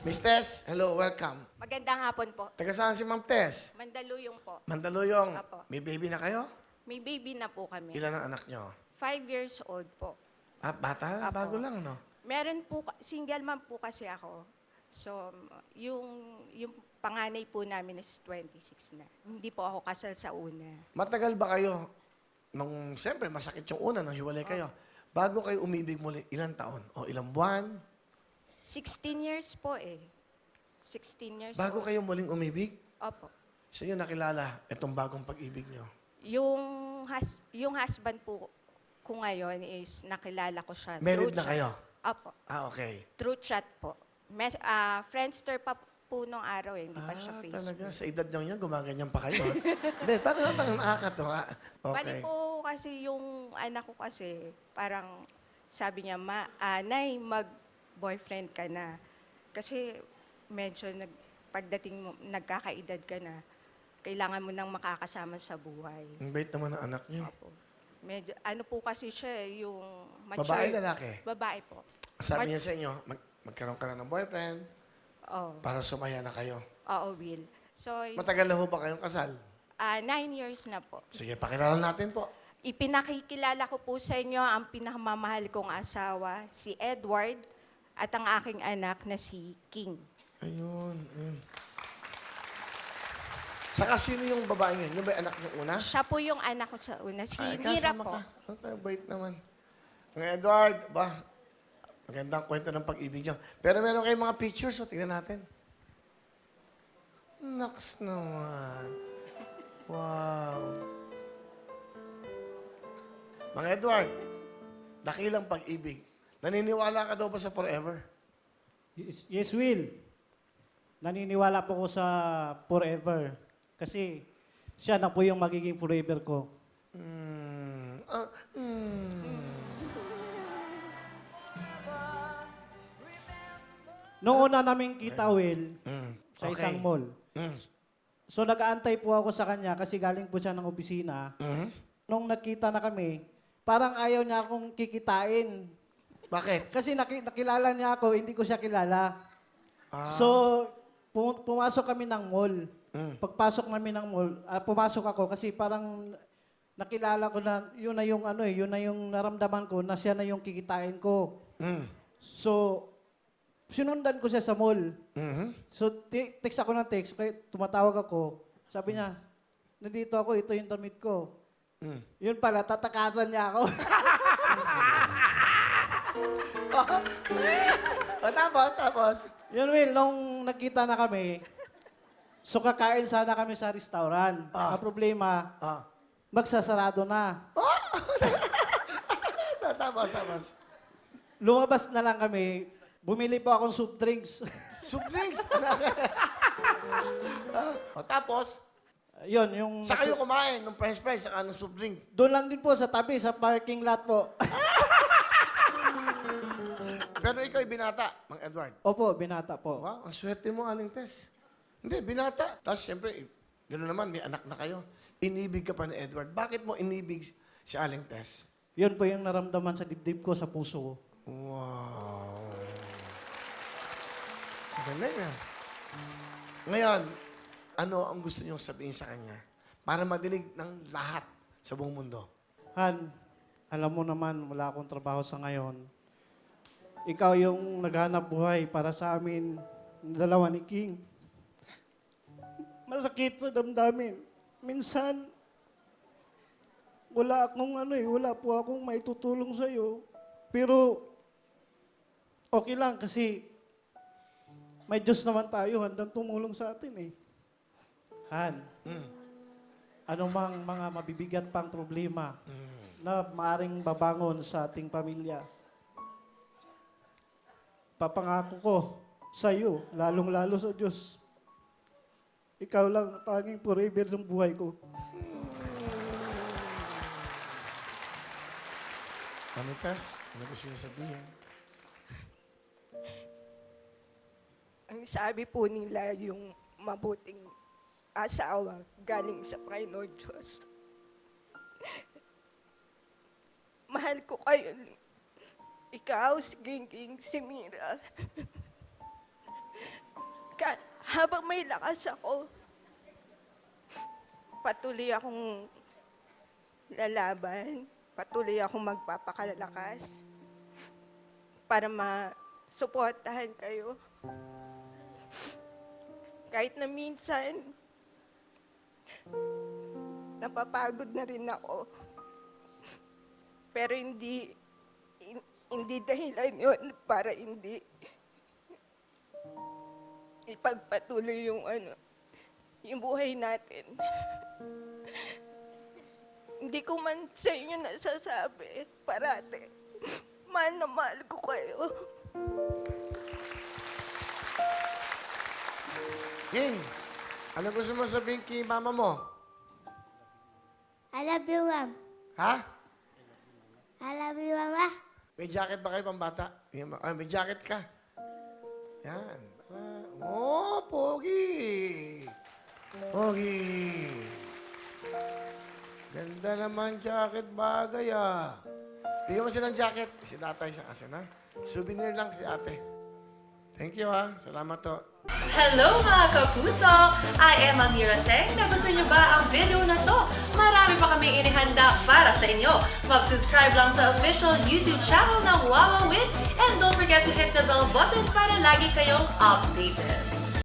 Miss Tess, hello, welcome. Magandang hapon po. Taga saan si Ma'am Tess? Mandaluyong po. Mandaluyong. Apo. May baby na kayo? May baby na po kami. Ilan ang anak nyo? 5 years old po. Ah, bata lang, Apo. bago lang, no? Meron po, single mom po kasi ako. So, yung panganay po namin is 26 na. Hindi po ako kasal sa una. Matagal ba kayo? Nung, siyempre, masakit yung una nung hiwalay kayo. Bago kayo umibig muli, ilang taon? O ilang buwan? 16 years po eh. 16 years Bago old. kayo muling umibig? Opo. Sa inyo nakilala itong bagong pag-ibig nyo? Yung husband po ko ngayon is nakilala ko siya. Married through na chat. kayo? Opo. Ah, okay. Through chat po. Friendster pa po nung araw eh, hindi pa siya Facebook. Talaga. Sa edad nyo yan, gumaganyan pa kayo. Hindi, parang nakakatuwa. Bali Okay. po kasi yung anak ko kasi, parang sabi niya, Nay, mag-boyfriend ka na. Kasi medyo pagdating mo, nagkakaedad ka na, kailangan mo nang makakasama sa buhay. Ang bait naman ng anak nyo. Opo. Medyo, ano po kasi siya, yung Babae, lalaki? Babae po. Sabi niya sa inyo, magkaroon ka na ng boyfriend Oo. para sumaya na kayo. Oo, Will. So, Matagal na ho ba kayong kasal? 9 years na po. Sige, pakilala natin po. Ipinakikilala ko po sa inyo ang pinakamamahal kong asawa, si Edward, at ang aking anak na si King. Ayun. Saka sino yung babae yun? Yung ba yung anak niyo una? Siya po yung anak ko sa una, si Ay, Mira kasama po. ka. Ang bait naman. Mga Edward, ba? Magandang kwento ng pag-ibig niyo. Pero meron kayong mga pictures, so tingnan natin. Naks naman. Wow. Mga Edward, dakilang pag-ibig. Naniniwala ka daw ba sa forever? Yes, Will. Naniniwala po ko sa forever. Kasi siya na po yung magiging forever ko. Mm. Noong una namin kita, Will, sa Okay. isang mall. Mm. So nag-aantay po ako sa kanya kasi galing po siya ng opisina. Mhm. Nung nagkita na kami, parang ayaw niya akong kikitain. Bakit? Kasi nakilala niya ako, hindi ko siya kilala. Ah. So, pumasok kami ng mall. Pagpasok namin ng mall, pumasok ako kasi parang nakilala ko na yun na yung yun na yung naramdaman ko na siya na yung kikitain ko. Mm. So, sinundan ko siya sa mall. Mhm. So, text ako ng text, kaya tumatawag ako. Sabi niya, nandito ako, ito yung damit ko. Mm. Yun pala, tatakasan niya ako. O, tapos? Yun, Will, nung nagkita na kami, so kakain sana kami sa restaurant. Ang problema, Ah. magsasarado na. Tapos. Lumabas na lang kami, bumili po akong soup drinks. Soup drinks. O, tapos, Yun, yung... sa kayo kumain ng french fries saka ng soup drink. Doon lang din po sa tabi, sa parking lot po. Pero ikaw ay binata, Mang Edward. Opo, binata po. Wow, ang swerte mo, Aling Tess. Hindi, binata. Tapos, siyempre, gano'n naman, may anak na kayo. Inibig ka pa ni Edward. Bakit mo inibig si Aling Tess? Yun po yung naramdaman sa dibdib ko, sa puso ko. Wow. Galing ah. Ngayon, ano ang gusto niyong sabihin sa kanya para madinig ng lahat sa buong mundo? Han, alam mo naman, wala akong trabaho sa ngayon. Ikaw yung naghanap buhay para sa amin, dalawa ni King. Masakit sa damdamin. Minsan, wala po akong maitutulong sa'yo. Pero, okay lang kasi may Diyos naman tayo, handang tumulong sa atin eh. Han, anumang mga mabibigat pang problema na maaring babangon sa ating pamilya, papangako ko sa iyo, lalong-lalo sa Diyos, ikaw lang ang tanging forever ng buhay ko. Aling Tess, ano gusto niyo sabihin? Ang sabi po nila, yung mabuting asawa galing sa Panginoon Diyos. Mahal ko kayo. Ikaw, si Gingging, si Mira. Habang may lakas ako, patuloy akong lalaban, patuloy akong magpapakalakas para masuportahan kayo. Kahit na minsan, napapagod na rin ako. Pero hindi dahilan yun para hindi ipagpatuloy yung buhay natin. Hindi ko man sa inyo nasasabi, parate, mahal na mahal ko kayo. King, ano gusto mo sabihin kay mama mo? I love you, Mom. Ha? I love you, Mama. May jacket ba kayo pambata? May jacket ka. Yan. Pogi! Pogi! Ganda naman jacket bagay Bigyan mo silang jacket. Si tatay siya kasi na. Souvenir lang si ate. Thank you Salamat to. Hello mga kapuso! I am Amira Teng. Nagustuhan niyo ba ang video na to? Marami pa kami inihanda para sa inyo. Mag-subscribe lang sa official YouTube channel ng Wawa Win and don't forget to hit the bell button para lagi kayong updated.